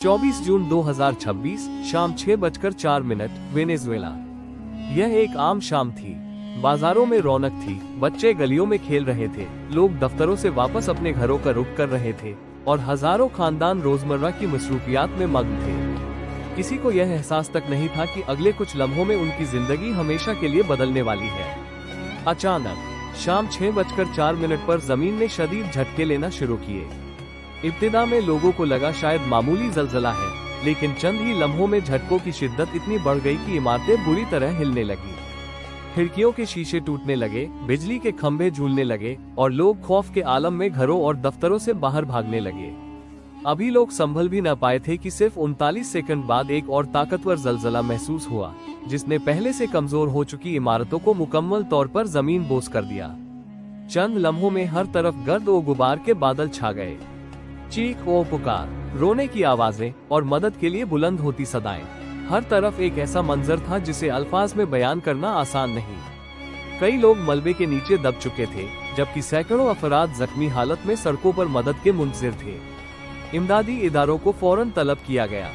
24 जून 2026 शाम 6:04 वेनेजुएला। यह एक आम शाम थी। बाजारों में रौनक थी, बच्चे गलियों में खेल रहे थे, लोग दफ्तरों से वापस अपने घरों का रुख कर रहे थे और हजारों खानदान रोजमर्रा की मसरूफियात में मग्न थे। किसी को यह एहसास तक नहीं था कि अगले कुछ लम्हों में उनकी जिंदगी हमेशा के लिए बदलने वाली है। अचानक शाम 6:04 पर जमीन ने शदीद झटके लेना शुरू किए। इब्तिदा में लोगों को लगा शायद मामूली जलजला है, लेकिन चंद ही लम्हों में झटकों की शिद्दत इतनी बढ़ गई कि इमारतें बुरी तरह हिलने लगी। खिड़कियों के शीशे टूटने लगे, बिजली के खंभे झूलने लगे और लोग खौफ के आलम में घरों और दफ्तरों से बाहर भागने लगे। अभी लोग संभल भी न पाए थे कि सिर्फ 39 सेकंड बाद एक और ताकतवर जलजला महसूस हुआ, जिसने पहले से कमजोर हो चुकी इमारतों को मुकम्मल तौर पर जमीन बोस कर दिया। चंद लम्हों में हर तरफ गर्द और गुबार के बादल छा गए। चीख और पुकार, रोने की आवाजें और मदद के लिए बुलंद होती सदाएं। हर तरफ एक ऐसा मंजर था जिसे अल्फाज में बयान करना आसान नहीं। कई लोग मलबे के नीचे दब चुके थे, जबकि सैकड़ों अफराद जख्मी हालत में सड़कों पर मदद के मुंतजिर थे। इमदादी इदारों को फौरन तलब किया गया।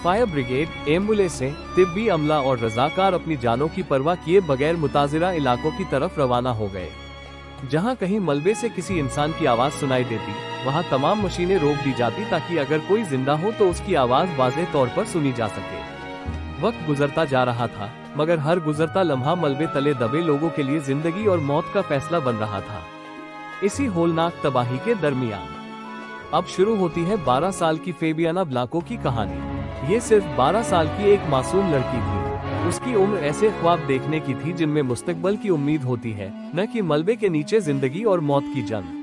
फायर ब्रिगेड, एम्बुलेंसें, तिब्बी अमला और रजाकार अपनी जानों की परवाह किए बगैर मुताजिरा इलाकों की तरफ रवाना हो गए। जहां कहीं मलबे से किसी इंसान की आवाज सुनाई देती, वहां तमाम मशीनें रोक दी जाती ताकि अगर कोई जिंदा हो तो उसकी आवाज वाज़ेह तौर पर सुनी जा सके। वक्त गुजरता जा रहा था, मगर हर गुजरता लम्हा मलबे तले दबे लोगों के लिए जिंदगी और मौत का फैसला बन रहा था। इसी होलनाक तबाही के दरमियान अब शुरू होती है 12 साल की फेबियाना ब्लांको की कहानी। ये सिर्फ 12 साल की एक मासूम लड़की थी। उसकी उम्र ऐसे ख्वाब देखने की थी जिनमें मुस्तकबल की उम्मीद होती है, न कि मलबे के नीचे जिंदगी और मौत की जंग।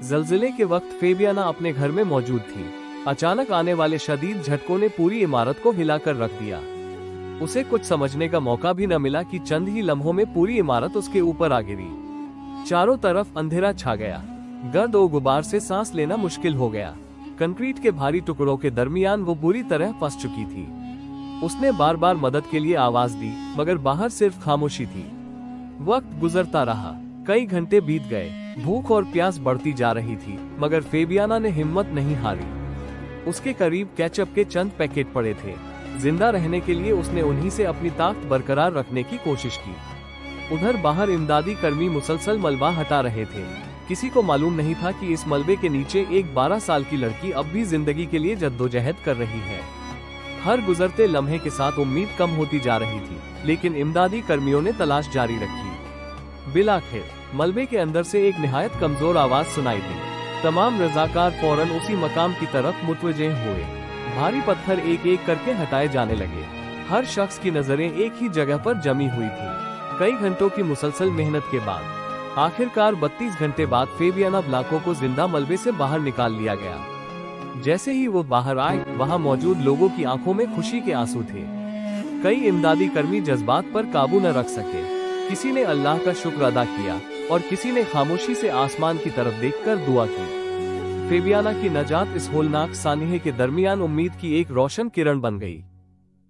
जल्जले के वक्त फेबियाना अपने घर में मौजूद थी। अचानक आने वाले शदीद झटकों ने पूरी इमारत को हिलाकर रख दिया। उसे कुछ समझने का मौका भी न मिला कि चंद ही लम्हों में पूरी इमारत उसके ऊपर आ गिरी। चारों तरफ अंधेरा छा गया। गर्द और गुबार से सांस लेना मुश्किल हो गया। कंक्रीट के भारी टुकड़ों के दरमियान वो बुरी तरह फंस चुकी थी। उसने बार बार मदद के लिए आवाज दी, मगर बाहर सिर्फ खामोशी थी। वक्त गुजरता रहा, कई घंटे बीत गए। भूख और प्यास बढ़ती जा रही थी, मगर फेबियाना ने हिम्मत नहीं हारी। उसके करीब केचप के चंद पैकेट पड़े थे। जिंदा रहने के लिए उसने उन्हीं से अपनी ताकत बरकरार रखने की कोशिश की। उधर बाहर इमदादी कर्मी मुसलसल मलबा हटा रहे थे। किसी को मालूम नहीं था कि इस मलबे के नीचे एक 12 साल की लड़की अब भी जिंदगी के लिए जद्दोजहद कर रही है। हर गुजरते लम्हे के साथ उम्मीद कम होती जा रही थी, लेकिन इमदादी कर्मियों ने तलाश जारी रखी। बिलाखिर मलबे के अंदर से एक निहायत कमजोर आवाज सुनाई दी। तमाम रजाकार फौरन उसी मकाम की तरफ मुतवज्जे हुए। भारी पत्थर एक एक करके हटाए जाने लगे। हर शख्स की नजरें एक ही जगह पर जमी हुई थी। कई घंटों की मुसलसल मेहनत के बाद आखिरकार 32 घंटे बाद फेबियाना ब्लांको को जिंदा मलबे से बाहर निकाल लिया गया। जैसे ही वो बाहर आए, वहाँ मौजूद लोगों की आंखों में खुशी के आंसू थे। कई इमदादी कर्मी जज्बात पर काबू न रख सके। किसी ने अल्लाह का शुक्र अदा किया और किसी ने खामोशी से आसमान की तरफ देखकर दुआ की। फेबियाना की नजात इस होलनाक सानिहे के दरमियान उम्मीद की एक रोशन किरण बन गई।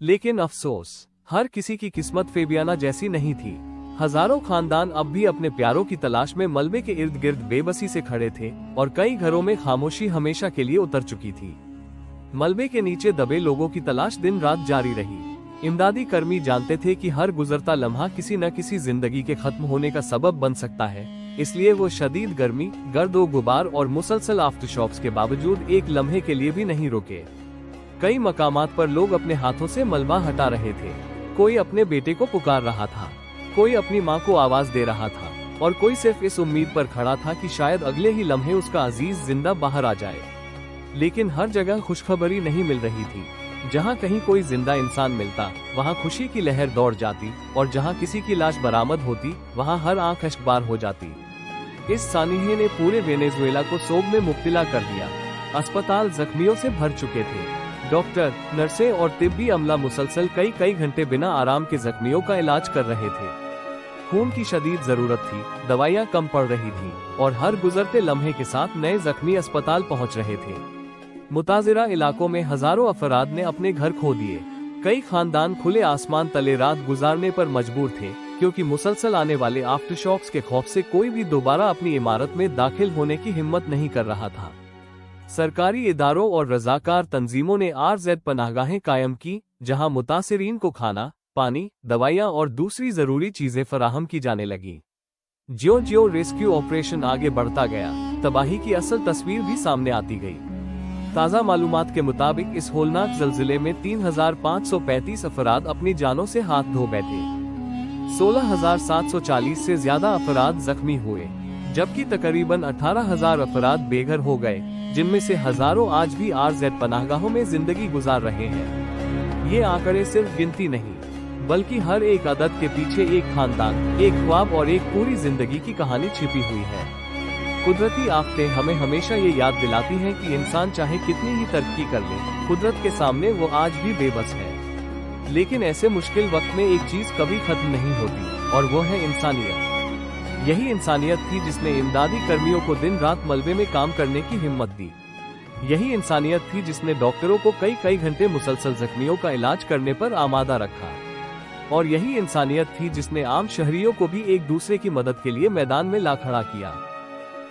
लेकिन अफसोस, हर किसी की किस्मत फेबियाना जैसी नहीं थी। हजारों खानदान अब भी अपने प्यारों की तलाश में मलबे के इर्द गिर्द बेबसी से खड़े थे और कई घरों में खामोशी हमेशा के लिए उतर चुकी थी। मलबे के नीचे दबे लोगों की तलाश दिन रात जारी रही। इमदादी कर्मी जानते थे कि हर गुजरता लम्हा किसी न किसी जिंदगी के खत्म होने का सबब बन सकता है, इसलिए वो शदीद गर्मी, गर्द और गुबार और मुसलसल आफ्टरशॉक्स के बावजूद एक लम्हे के लिए भी नहीं रुके। कई मकामात पर लोग अपने हाथों से मलबा हटा रहे थे। कोई अपने बेटे को पुकार रहा था, कोई अपनी माँ को आवाज दे रहा था और कोई सिर्फ इस उम्मीद पर खड़ा था कि शायद अगले ही लम्हे उसका अजीज जिंदा बाहर आ जाए। लेकिन हर जगह खुशखबरी नहीं मिल रही थी। जहाँ कहीं कोई जिंदा इंसान मिलता, वहाँ खुशी की लहर दौड़ जाती और जहाँ किसी की लाश बरामद होती, वहाँ हर आंख अश्कबार हो जाती। इस सानिहे ने पूरे वेनेजुएला को सोग में मुब्तला कर दिया। अस्पताल जख्मियों से भर चुके थे। डॉक्टर, नर्सें और तिब्बी अमला मुसलसल कई घंटे बिना आराम के जख्मियों का इलाज कर रहे थे। खून की शदीद जरूरत थी, दवाइयाँ कम पड़ रही थी और हर गुजरते लम्हे के साथ नए जख्मी अस्पताल पहुँच रहे थे। मुताजिरा इलाकों में हजारों अफराद ने अपने घर खो दिए। कई खानदान खुले आसमान तले रात गुजारने पर मजबूर थे, क्योंकि मुसलसल आने वाले आफ्टरशॉक्स के खौफ से कोई भी दोबारा अपनी इमारत में दाखिल होने की हिम्मत नहीं कर रहा था। सरकारी इदारों और रज़ाकार तंजीमों ने RZ पनाहगाहें कायम की, जहां मुतासिरीन को खाना, पानी, दवाइयां और दूसरी जरूरी चीजें फराहम की जाने लगी। ज्यों-ज्यों रेस्क्यू ऑपरेशन आगे बढ़ता गया, तबाही की असल तस्वीर भी सामने आती गई। ताज़ा मालूमात के मुताबिक इस होलनाक ज़लज़ले में 3,535 अफराद अपनी जानों से हाथ धो बैठे। 16,740 से ज्यादा अफराद जख्मी हुए, जबकि तकरीबन 18,000 अफराद बेघर हो गए, जिनमें से हजारों आज भी RZ पनाहगाहों में जिंदगी गुजार रहे हैं। ये आंकड़े सिर्फ गिनती नहीं, बल्कि हर एक अदद के पीछे एक खानदान, एक ख्वाब और एक पूरी जिंदगी की कहानी छिपी हुई है। कुदरती आफतें हमें हमेशा ये याद दिलाती हैं कि इंसान चाहे कितनी ही तरक्की कर ले, कुदरत के सामने वो आज भी बेबस है। लेकिन ऐसे मुश्किल वक्त में एक चीज कभी खत्म नहीं होती, और वो है इंसानियत। यही इंसानियत थी जिसने इमदादी कर्मियों को दिन रात मलबे में काम करने की हिम्मत दी। यही इंसानियत थी जिसने डॉक्टरों को कई घंटे मुसलसल जख्मियों का इलाज करने पर आमादा रखा। और यही इंसानियत थी जिसने आम शहरियों को भी एक दूसरे की मदद के लिए मैदान में ला खड़ा किया।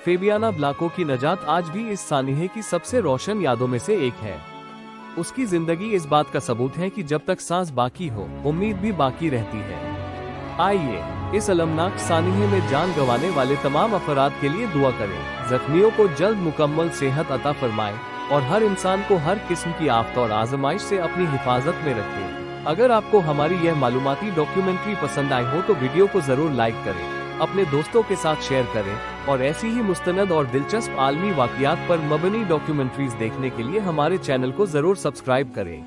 फेबियाना ब्लाको की नजात आज भी इस सानिहे की सबसे रोशन यादों में से एक है। उसकी जिंदगी इस बात का सबूत है कि जब तक सांस बाकी हो, उम्मीद भी बाकी रहती है। आइए इस अलमनाक सानिहे में जान गंवाने वाले तमाम अफराद के लिए दुआ करें, जख्मियों को जल्द मुकम्मल सेहत अता फरमाए और हर इंसान को हर किस्म की आफत और आजमाइश से अपनी हिफाजत में रखे। अगर आपको हमारी यह मालूमाती डॉक्यूमेंट्री पसंद आई हो तो वीडियो को जरूर लाइक करें, अपने दोस्तों के साथ शेयर करें और ऐसी ही मुस्तनद और दिलचस्प आलमी वाक़ियात पर मबनी डॉक्यूमेंट्रीज देखने के लिए हमारे चैनल को जरूर सब्सक्राइब करें।